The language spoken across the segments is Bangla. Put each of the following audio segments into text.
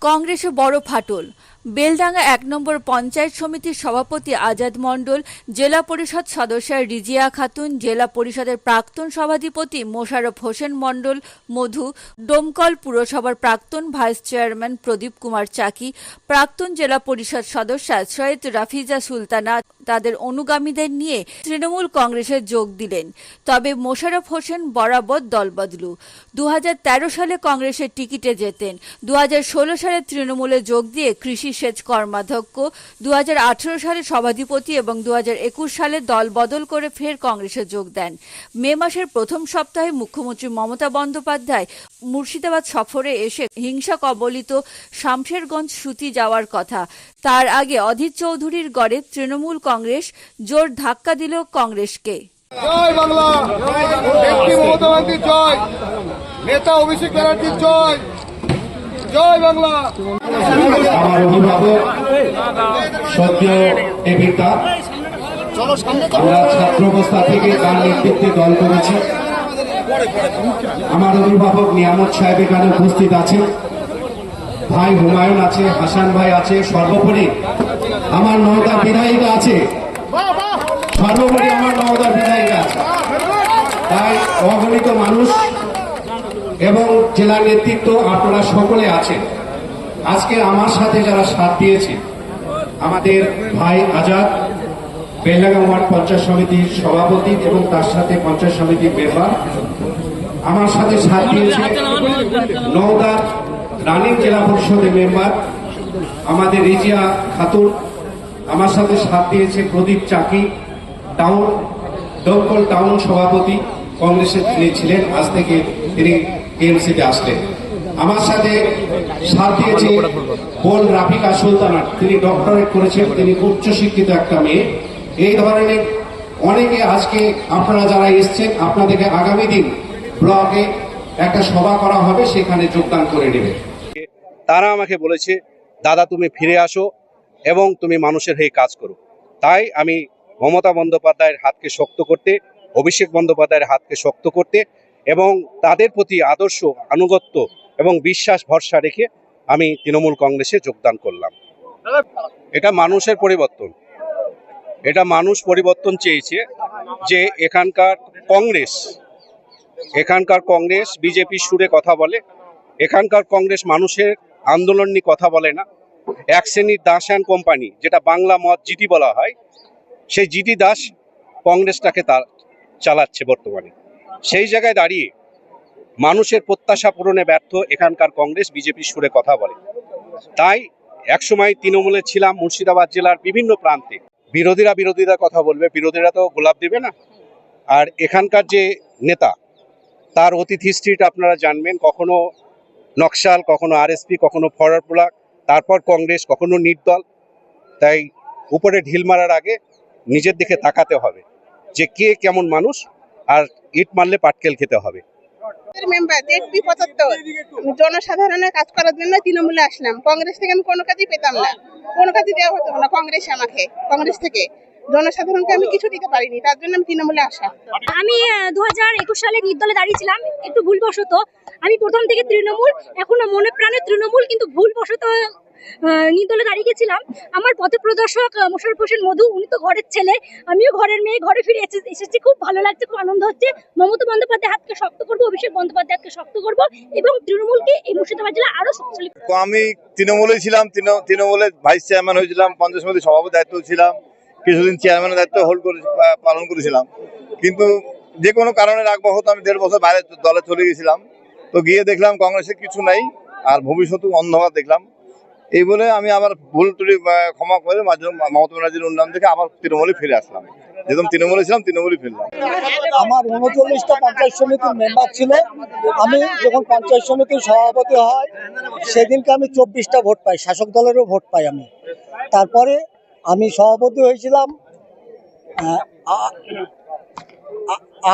কংগ্রেসে বড় ফাটল। বেলডাঙ্গা ১ নম্বর পঞ্চায়েত সমিতির সভাপতি আজাদ মণ্ডল, জেলা পরিষদ সদস্য রিজিয়া খাতুন, জেলা পরিষদের প্রাক্তন সভাধিপতি মোশাররফ হোসেন মণ্ডল মধু, ডোমকল পুরসভার প্রাক্তন ভাইস চেয়ারম্যান প্রদীপ কুমার চাকি, প্রাক্তন জেলা পরিষদ সদস্য সৈয়দ রাফিজা সুলতানা তাদের অনুগামীদের নিয়ে তৃণমূল কংগ্রেসে যোগ দিলেন। তবে মোশাররফ হোসেন বরাবর দলবদলু। 2013 সালে কংগ্রেসের টিকিটে যেতেন। 2016 সালে তৃণমূলে যোগ দিয়ে কৃষি সেচ কর্মাধ্যক্ষ, 2018 সালে সভাধিপতি এবং 2021 সালে দল বদল করে ফের কংগ্রেসে যোগ দেন। মে মাসের প্রথম সপ্তাহে মুখ্যমন্ত্রী মমতা বন্দ্যোপাধ্যায় মুর্শিদাবাদ সফরে এসে হিংসা কবলিত শামশেরগঞ্জ সুতি যাওয়ার কথা। তার আগে অধীর চৌধুরীর গড়ে তৃণমূল কংগ্রেস জোর ধাক্কা দিল কংগ্রেসকে। জয় বাংলা, নেত্রী মমতা ব্যানার্জির জয়, নেতা অভিষেক ব্যানার্জির জয়, জয় বাংলা। আমার অভিভাবক সদ্য পিতা, আমরা ছাত্র অবস্থা থেকে তার নেতৃত্বে দল করেছি। আমার অভিভাবক নিয়ামত সাহেব এখানে উপস্থিত আছেন, ভাই হুমায়ুন আছে, হাসান ভাই আছে, সর্বোপরি আমার নওদার বিধায়িকা আছে, সর্বোপরি আমার নওদার বিধায়িকা আছে। তাই অগণিত মানুষ এবং জেলা নেতৃত্ব আপনারা সকলে আছেন। আজকে আমার সাথে যারা সাথ দিয়েছে, আমাদের ভাই আজাদ বেলডাঙ্গা ওয়ার্ড পঞ্চায়েত সমিতির সভাপতি এবং তার সাথে পঞ্চায়েত সমিতির মেম্বার, আমার সাথে সাথ দিয়েছে নওদার রানিং জেলা পরিষদের মেম্বার আমাদের রিজিয়া খাতুন, আমার সাথে সাথ দিয়েছে প্রদীপ চাকি, টাউন ডোমকল টাউন সভাপতি কংগ্রেসের তিনি ছিলেন, আজ থেকে তিনি টিএমসিতে আসলেন। আমার সাথে সাথ দিয়েছে বোন রাফিকা সুলতানা, তিনি ডক্টরেট করেছেন, তিনি উচ্চশিক্ষিত একটা মেয়ে। এই ধরনের অনেকে আজকে আপনারা যারা এসছেন, আপনাদেরকে আগামী দিন ব্লকে একটা সভা করা হবে, সেখানে যোগদান করে নেবে। তারা আমাকে বলেছে, দাদা তুমি ফিরে আসো এবং তুমি মানুষের হয়ে কাজ করো। তাই আমি মমতা বন্দ্যোপাধ্যায়ের হাতকে শক্ত করতে, অভিষেক বন্দ্যোপাধ্যায়ের হাতকে শক্ত করতে এবং তাদের প্রতি আদর্শ আনুগত্য এবং বিশ্বাস ভরসা রেখে আমি তৃণমূল কংগ্রেসে যোগদান করলাম। এটা মানুষের পরিবর্তন, এটা মানুষ পরিবর্তন চেয়েছে যে এখানকার কংগ্রেস বিজেপির সুরে কথা বলে, এখানকার কংগ্রেস মানুষের আন্দোলন নিয়ে কথা বলে না। এক শ্রেণীর দাস অ্যান্ড কোম্পানি, যেটা বাংলা মত জিটি বলা হয়, সেই জিটি দাস কংগ্রেসটাকে চালাচ্ছে বর্তমানে। সেই জায়গায় দাঁড়িয়ে মানুষের প্রত্যাশা পূরণে ব্যর্থ এখানকার কংগ্রেস বিজেপির সুরে কথা বলে। তাই একসময় তৃণমূলে ছিলাম মুর্শিদাবাদ জেলার বিভিন্ন প্রান্তে। বিরোধীরা কথা বলবে, বিরোধীরা তো গোলাপ দেবে না। আর এখানকার যে নেতা, তার অতীত হিস্ট্রিটা আপনারা জানবেন, কখনো নকশাল, কখনো আরএসপি, কখনো ফরওয়ার্ড ব্লক, তারপর কংগ্রেস, কখনো নির্দল। তাই উপরে ঢিল মারার আগে নিজের দিকে তাকাতে হবে যে কে কেমন মানুষ, আর ইট মারলে পাটকেল খেতে হবে। জনসাধারণের কাজ করার জন্য তৃণমূলে আসলাম। কংগ্রেস থেকে আমি কোনো কাজই পেতাম না, কোনো কাজই দেওয়া হতো না কংগ্রেস থেকে জনসাধারণকে আমি কিছু দিতে পারিনি, তার জন্য আমি তৃণমূলে আসা। আমি 2021 সালে নির্দলে দাঁড়িয়েছিলাম, একটু ভুলবশত আমি প্রথম থেকে তৃণমূল, এখনো মনে প্রাণে তৃণমূল, কিন্তু ভুলবশত নির্দলে দাঁড়িয়ে গেছিলাম। আমার পথপ্রদর্শক মোশাররফ হোসেন মধু, উনি তো ঘরের ছেলে, আমিও ঘরের মেয়ে, ঘরে ফিরে এসেছি। খুব ভালো লাগছে, খুব আনন্দ হচ্ছে। মমতা বন্দ্যোপাধ্যায় হাতকে শক্ত করবো, অভিষেক বন্দ্যোপাধ্যায় হাতকে শক্ত করবো এবং তৃণমূলকে এই মুর্শিদাবাদ জেলা আরো শক্তিশালী। আমি তৃণমূলে ছিলাম, তৃণমূলের ভাইস চেয়ারম্যান হয়েছিলাম, পঞ্চায়েত সমিতির সভাপতির দায়িত্ব ছিলাম, কিছুদিন চেয়ারম্যানের দায়িত্ব পালন করেছিলাম। কিন্তু যে কোনো কারণে রাখবো হতো, আমি 1.5 বছর বাইরে দলে চলে গেছিলাম। তো গিয়ে দেখলাম কংগ্রেসের কিছু নাই, আর ভবিষ্যৎ অন্ধকার দেখলাম। এই বলে আমি আবার ভুল ত্রুটি ক্ষমা করে মমতা ব্যানার্জির উন্নয়ন থেকে আবার তৃণমূলে ফিরে আসলাম। যেরকম তৃণমূলে ছিলাম তৃণমূলে ফিরলাম। আমার 39টা পঞ্চায়েত সমিতির মেম্বার ছিল। আমি যখন পঞ্চায়েত সমিতির সভাপতি হয়, সেদিনকে আমি 24টা ভোট পাই, শাসক দলেরও ভোট পাই আমি। তারপরে আমি সভাপতি হয়েছিলাম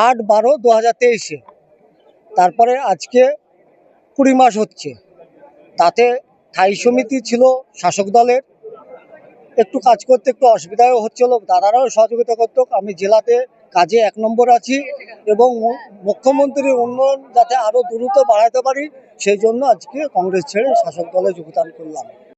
8/12/2023-এ। তারপরে আজকে 20 মাস হচ্ছে। তাতে স্থায়ী সমিতি ছিল শাসক দলের, একটু কাজ করতে একটু অসুবিধাও হচ্ছিল, দাদারাও সহযোগিতা করতো। আমি জেলাতে কাজে 1 নম্বর আছি এবং মুখ্যমন্ত্রীর উন্নয়ন যাতে আরো দ্রুত বাড়াতে পারি সেই জন্য আজকে কংগ্রেস ছেড়ে শাসক দলে যোগদান করলাম।